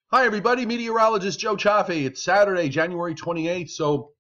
Hi, everybody. Meteorologist Joe Chaffee. It's Saturday, January 28th. So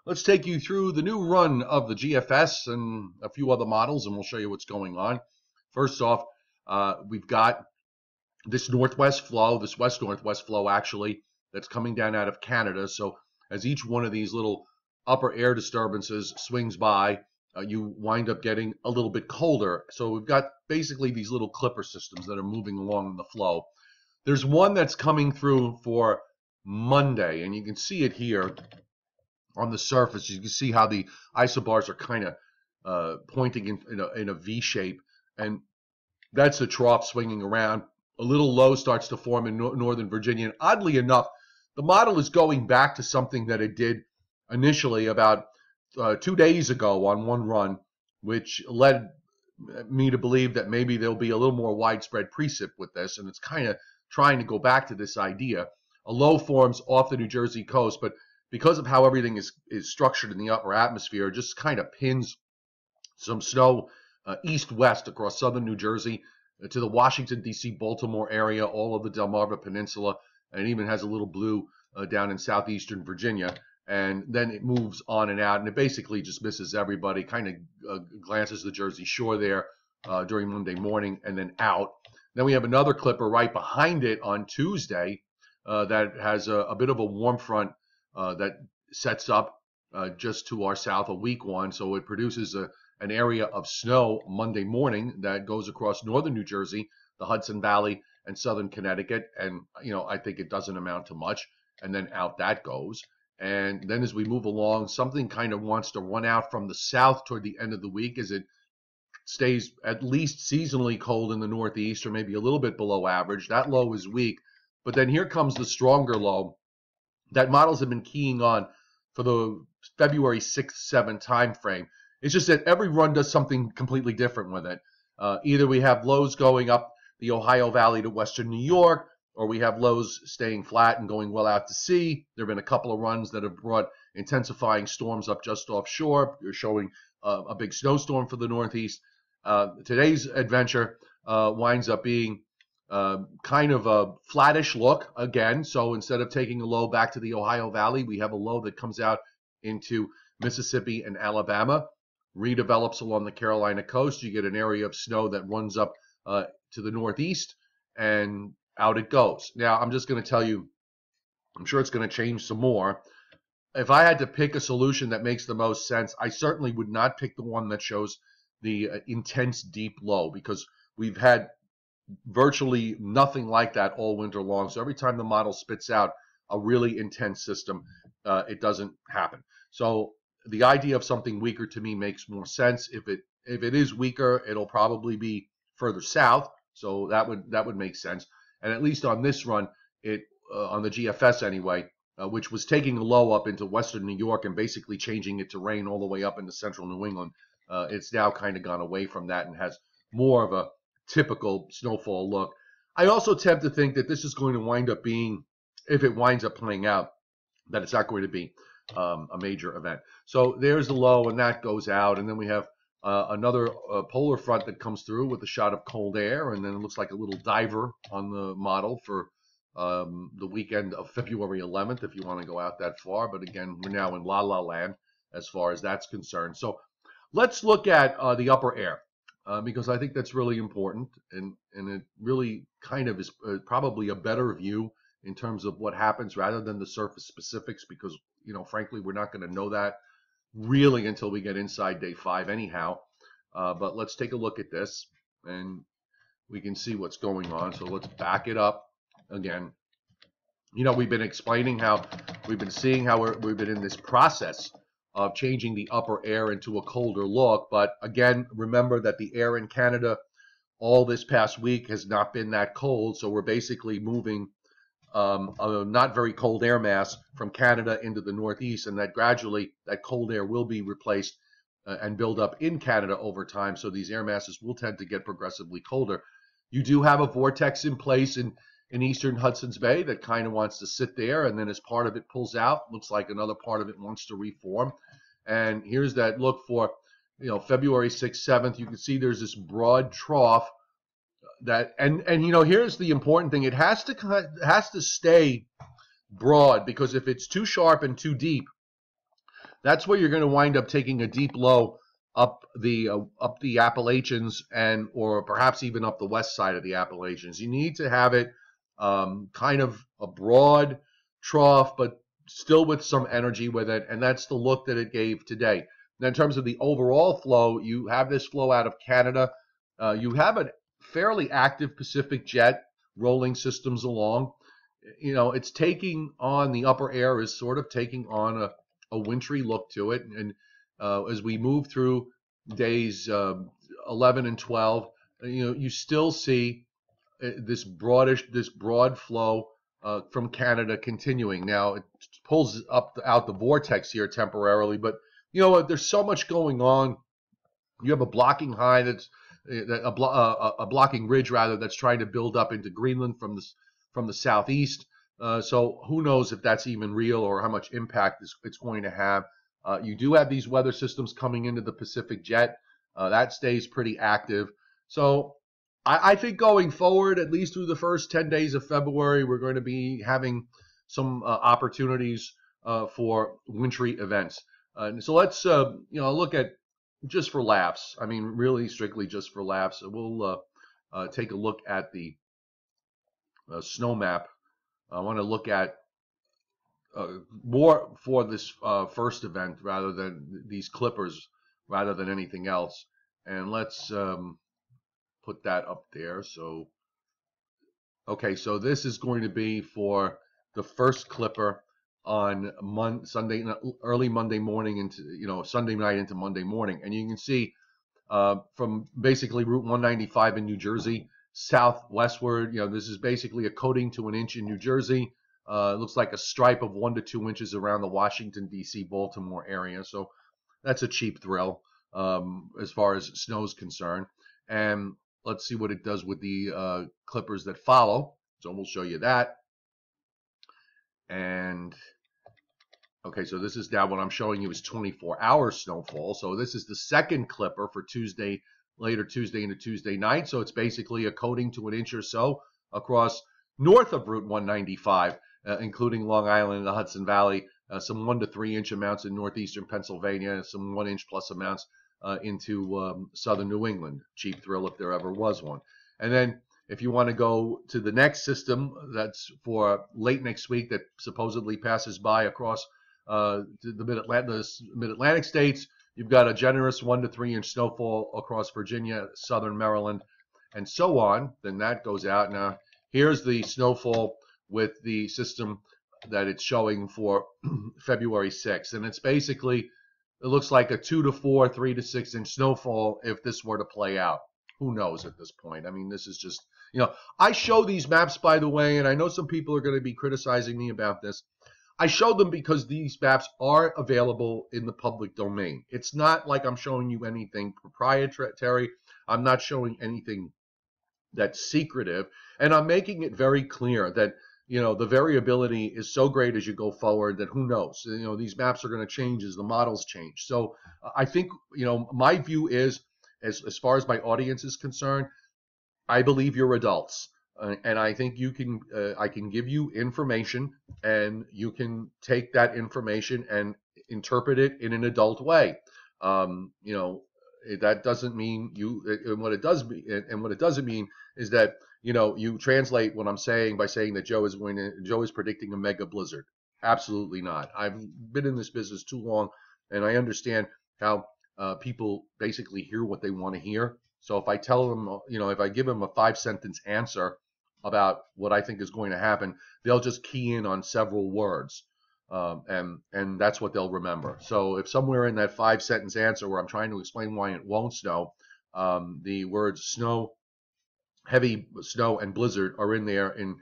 let's take you through the new run of the GFS and a few other models, and we'll show you what's going on. First off, we've got this northwest flow, this west-northwest flow, actually, that's coming down out of Canada. So as each one of these little upper air disturbances swings by, you wind up getting a little bit colder. So we've got basically these little clipper systems that are moving along the flow. There's one that's coming through for Monday, and you can see it here on the surface. You can see how the isobars are kind of pointing in a V shape, and that's the trough swinging around. A little low starts to form in Northern Virginia, and oddly enough, the model is going back to something that it did initially about 2 days ago on one run, which led me to believe that maybe there'll be a little more widespread precip with this, and it's kind of trying to go back to this idea. A low forms off the New Jersey coast, but because of how everything is structured in the upper atmosphere, it just kind of pins some snow east-west across southern New Jersey to the Washington, D.C., Baltimore area, all of the Delmarva Peninsula, and it even has a little blue down in southeastern Virginia. And then it moves on and out, and it basically just misses everybody, kind of glances the Jersey Shore there during Monday morning, and then out. Then we have another clipper right behind it on Tuesday that has a bit of a warm front that sets up just to our south, a weak one. So it produces an area of snow Monday morning that goes across northern New Jersey, the Hudson Valley, and southern Connecticut. And, I think it doesn't amount to much. And then out that goes. And then as we move along, something kind of wants to run out from the south toward the end of the week as it stays at least seasonally cold in the northeast, or maybe a little bit below average. That low is weak. But then here comes the stronger low that models have been keying on for the February 6th, 7th time frame. It's just that every run does something completely different with it. Either we have lows going up the Ohio Valley to western New York, or we have lows staying flat and going well out to sea. There have been a couple of runs that have brought intensifying storms up just offshore. You're showing a big snowstorm for the Northeast. Today's adventure winds up being kind of a flattish look again. So instead of taking a low back to the Ohio Valley, we have a low that comes out into Mississippi and Alabama, redevelops along the Carolina coast. You get an area of snow that runs up to the northeast, and out it goes. Now, I'm just going to tell you, I'm sure it's going to change some more. If I had to pick a solution that makes the most sense, I certainly would not pick the one that shows the intense deep low, because we've had virtually nothing like that all winter long. So every time the model spits out a really intense system, it doesn't happen. So the idea of something weaker to me makes more sense. If it is weaker, it'll probably be further south. So that would make sense. And at least on this run, on the GFS anyway, which was taking a low up into western New York and basically changing it to rain all the way up into central New England, it's now kind of gone away from that and has more of a typical snowfall look. I also tend to think that this is going to wind up being, if it winds up playing out, that it's not going to be a major event. So there's the low, and that goes out, and then we have another polar front that comes through with a shot of cold air, and then it looks like a little diver on the model for the weekend of February 11th, if you want to go out that far. But again, we're now in La La Land as far as that's concerned. So let's look at the upper air, because I think that's really important, and it really kind of is probably a better view in terms of what happens rather than the surface specifics, because, frankly, we're not going to know that really until we get inside day 5 anyhow. But let's take a look at this, and we can see what's going on. So let's back it up again. We've been explaining how we've been seeing how we've been in this process of changing the upper air into a colder look. But again, remember that the air in Canada all this past week has not been that cold. So we're basically moving a not very cold air mass from Canada into the Northeast, and that gradually that cold air will be replaced and build up in Canada over time. So these air masses will tend to get progressively colder. You do have a vortex in place in eastern Hudson's Bay that kind of wants to sit there, and then as part of it pulls out, looks like another part of it wants to reform. And here's that look for February 6th, 7th. You can see there's this broad trough here's the important thing. It has to stay broad, because if it's too sharp and too deep, that's where you're going to wind up taking a deep low up the Appalachians, or perhaps even up the west side of the Appalachians. You need to have it kind of a broad trough, but still with some energy with it, and that's the look that it gave today. Now, in terms of the overall flow, you have this flow out of Canada. You have a fairly active Pacific jet rolling systems along. It's taking on, the upper air is sort of taking on a wintry look to it. And as we move through days 11 and 12, you still see this broad flow from Canada continuing. Now, it pulls out the vortex here temporarily, but there's so much going on. You have a blocking high a blocking ridge rather, that's trying to build up into Greenland from the southeast. So who knows if that's even real, or how much impact it's going to have. You do have these weather systems coming into the Pacific jet. That stays pretty active. So I think going forward, at least through the first 10 days of February, we're going to be having some opportunities for wintry events. So let's look at, just for laughs, I mean really strictly just for laughs, we'll take a look at the snow map. I want to look at more for this first event, rather than these clippers, rather than anything else. And let's put that up there. So, okay, so this is going to be for the first clipper on Sunday, early Monday morning into Sunday night into Monday morning, and you can see from basically Route 195 in New Jersey southwestward. This is basically a coating to an inch in New Jersey. It looks like a stripe of 1 to 2 inches around the Washington, D.C., Baltimore area. So that's a cheap thrill as far as snow is concerned. And let's see what it does with the clippers that follow. So we'll show you that. And okay, so this is now what I'm showing you is 24-hour snowfall. So this is the second clipper for later Tuesday into Tuesday night. So it's basically a coating to an inch or so across north of Route 195, including Long Island and the Hudson Valley, some 1 to 3 inch amounts in northeastern Pennsylvania, some 1 inch plus amounts into southern New England. Cheap thrill if there ever was one. And then if you want to go to the next system, that's for late next week, that supposedly passes by across to the mid-Atlantic states, you've got a generous 1 to 3 inch snowfall across Virginia, southern Maryland, and so on. Then that goes out. Now, here's the snowfall with the system that it's showing for February 6th. And it's basically, it looks like a 2 to 4, 3 to 6 inch snowfall if this were to play out. Who knows at this point? I mean, this is just, I show these maps, by the way, and I know some people are going to be criticizing me about this. I show them because these maps are available in the public domain. It's not like I'm showing you anything proprietary. I'm not showing anything that's secretive. And I'm making it very clear that, the variability is so great as you go forward that who knows? These maps are going to change as the models change. So I think, my view is, as far as my audience is concerned, I believe you're adults. And I think I can give you information, and you can take that information and interpret it in an adult way. That doesn't mean and what it doesn't mean is that, you translate what I'm saying by saying that Joe is predicting a mega blizzard. Absolutely not. I've been in this business too long, and I understand how people basically hear what they want to hear. So if I tell them, if I give them a 5-sentence answer about what I think is going to happen, they'll just key in on several words, and that's what they'll remember. So if somewhere in that 5-sentence answer where I'm trying to explain why it won't snow, the words snow, heavy snow, and blizzard are in there in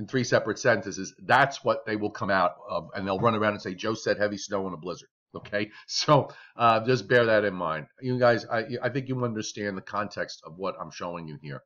3 separate sentences, that's what they will come out of, and they'll run around and say, Joe said heavy snow and a blizzard. Okay, so just bear that in mind. You guys, I think you understand the context of what I'm showing you here.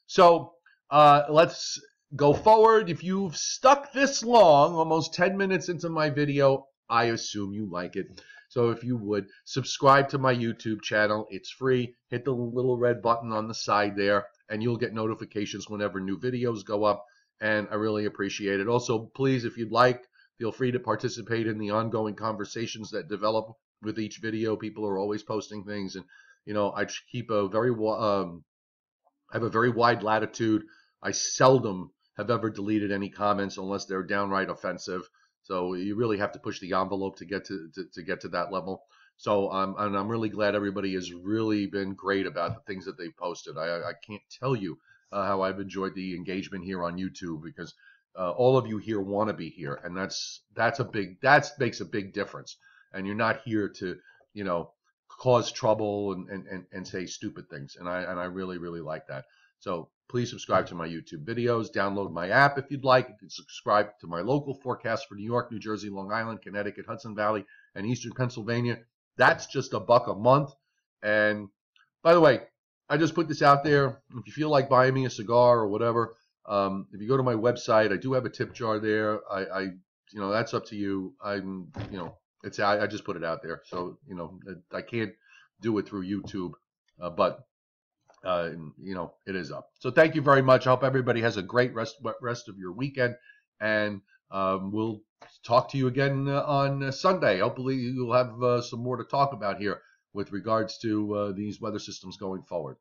So let's go forward. If you've stuck this long, almost 10 minutes into my video, I assume you like it. So if you would, subscribe to my YouTube channel. It's free. Hit the little red button on the side there. and you'll get notifications whenever new videos go up, and I really appreciate it. Also, please, if you'd like, feel free to participate in the ongoing conversations that develop with each video. People are always posting things, and I keep a I have a very wide latitude. I seldom have ever deleted any comments unless they're downright offensive. So you really have to push the envelope to get to get to that level. So and I'm really glad everybody has really been great about the things that they've posted. I can't tell you how I've enjoyed the engagement here on YouTube, because all of you here want to be here, and that makes a big difference. And you're not here to cause trouble and say stupid things, and I really like that. So please subscribe to my YouTube videos, download my app if you'd like. You can subscribe to my local forecast for New York, New Jersey, Long Island, Connecticut, Hudson Valley, and Eastern Pennsylvania. That's just $1 a month. And by the way, I just put this out there. If you feel like buying me a cigar or whatever, if you go to my website, I do have a tip jar there. That's up to you. I just put it out there. So, I can't do it through YouTube, but it is up. So thank you very much. I hope everybody has a great rest of your weekend, and we'll talk to you again on Sunday. Hopefully you'll have some more to talk about here with regards to these weather systems going forward.